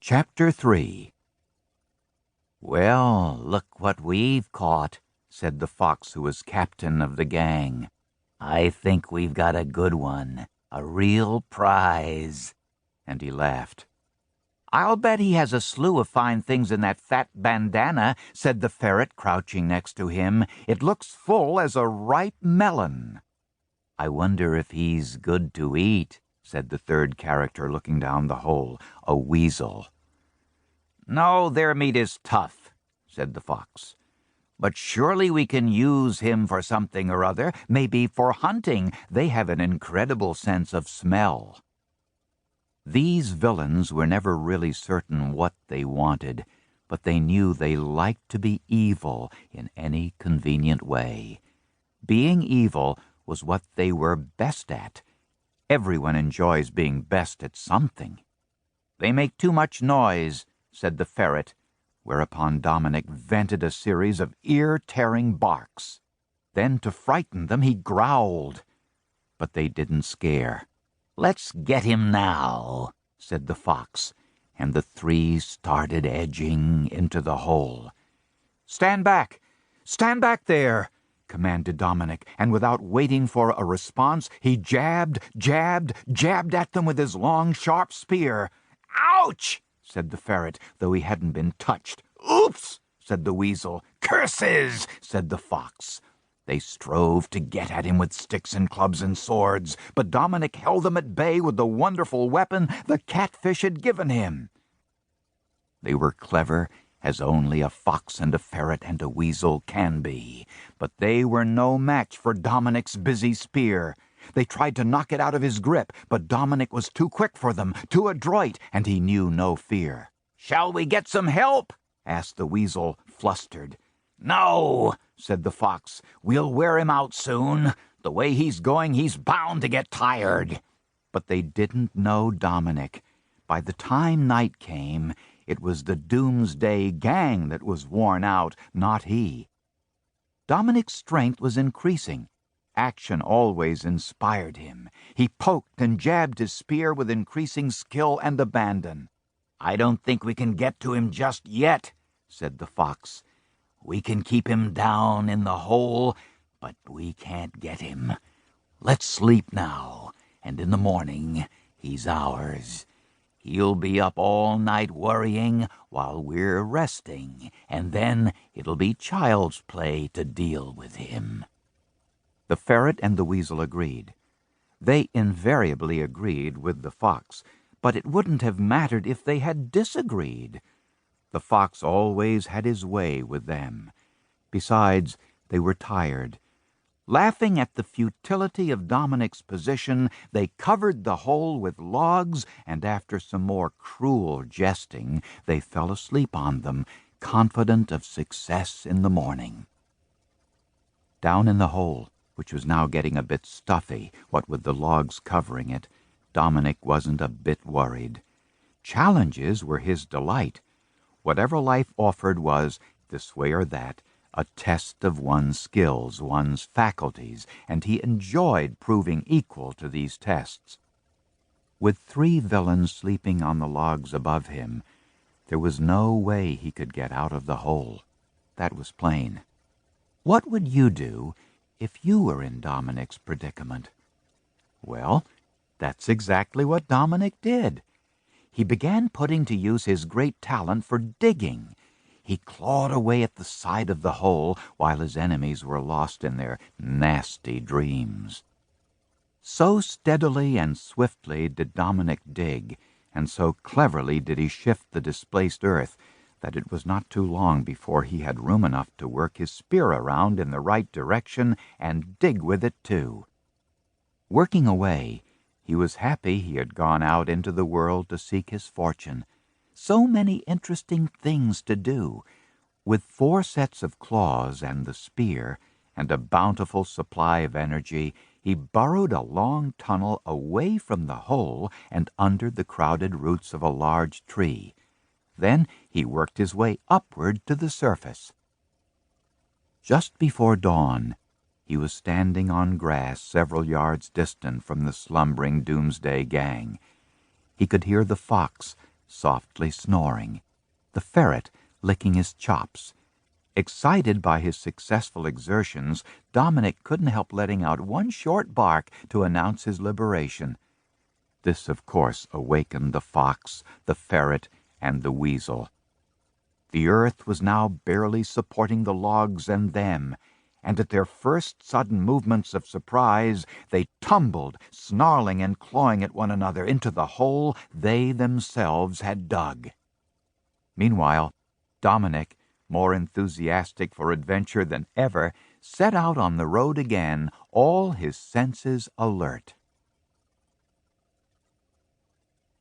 Chapter 3. "Well, look what we've caught," said the fox who was captain of the gang. "I think we've got a good one, a real prize." And he laughed. "I'll bet he has a slew of fine things in that fat bandana," said the ferret, crouching next to him. "It looks full as a ripe melon." "I wonder if he's good to eat," said the third character, looking down the hole, a weasel. "No, their meat is tough," said the fox. "But surely we can use him for something or other, maybe for hunting. They have an incredible sense of smell." These villains were never really certain what they wanted, but they knew they liked to be evil in any convenient way. Being evil was what they were best at. Everyone enjoys being best at something. "They make too much noise," said the ferret, whereupon Dominic vented a series of ear-tearing barks. Then, to frighten them, he growled. But they didn't scare. "Let's get him now," said the fox, and the three started edging into the hole. "Stand back! Stand back there!" commanded Dominic, and without waiting for a response, he jabbed at them with his long, sharp spear. "Ouch!" said the ferret, though he hadn't been touched. "Oops!" said the weasel. "Curses!" said the fox. They strove to get at him with sticks and clubs and swords, but Dominic held them at bay with the wonderful weapon the catfish had given him. They were clever as only a fox and a ferret and a weasel can be, but they were no match for Dominic's busy spear. They tried to knock it out of his grip, but Dominic was too quick for them, too adroit, and he knew no fear. "Shall we get some help?" asked the weasel, flustered. "No," said the fox. "We'll wear him out soon. The way he's going, he's bound to get tired." But they didn't know Dominic. By the time night came, it was the Doomsday Gang that was worn out, not he. Dominic's strength was increasing. Action always inspired him. He poked and jabbed his spear with increasing skill and abandon. "I don't think we can get to him just yet," said the fox. "We can keep him down in the hole, but we can't get him. Let's sleep now, and in the morning he's ours. He'll be up all night worrying while we're resting, and then it'll be child's play to deal with him." The ferret and the weasel agreed. They invariably agreed with the fox, but it wouldn't have mattered if they had disagreed. The fox always had his way with them. Besides, they were tired. Laughing at the futility of Dominic's position, they covered the hole with logs, and after some more cruel jesting, they fell asleep on them, confident of success in the morning. Down in the hole, which was now getting a bit stuffy, what with the logs covering it, Dominic wasn't a bit worried. Challenges were his delight. Whatever life offered was, this way or that, a test of one's skills, one's faculties, and he enjoyed proving equal to these tests. With three villains sleeping on the logs above him, there was no way he could get out of the hole. That was plain. What would you do if you were in Dominic's predicament? Well, that's exactly what Dominic did. He began putting to use his great talent for digging. He clawed away at the side of the hole while his enemies were lost in their nasty dreams. So steadily and swiftly did Dominic dig, and so cleverly did he shift the displaced earth, that it was not too long before he had room enough to work his spear around in the right direction and dig with it too. Working away, he was happy he had gone out into the world to seek his fortune. So many interesting things to do. With 4 sets of claws and the spear, and a bountiful supply of energy, he burrowed a long tunnel away from the hole and under the crowded roots of a large tree. Then he worked his way upward to the surface. Just before dawn, he was standing on grass several yards distant from the slumbering Doomsday Gang. He could hear the fox softly snoring, the ferret licking his chops. Excited by his successful exertions, Dominic couldn't help letting out one short bark to announce his liberation. This, of course, awakened the fox, the ferret, and the weasel. The earth was now barely supporting the logs and them, and at their first sudden movements of surprise, they tumbled, snarling and clawing at one another, into the hole they themselves had dug. Meanwhile, Dominic, more enthusiastic for adventure than ever, set out on the road again, all his senses alert.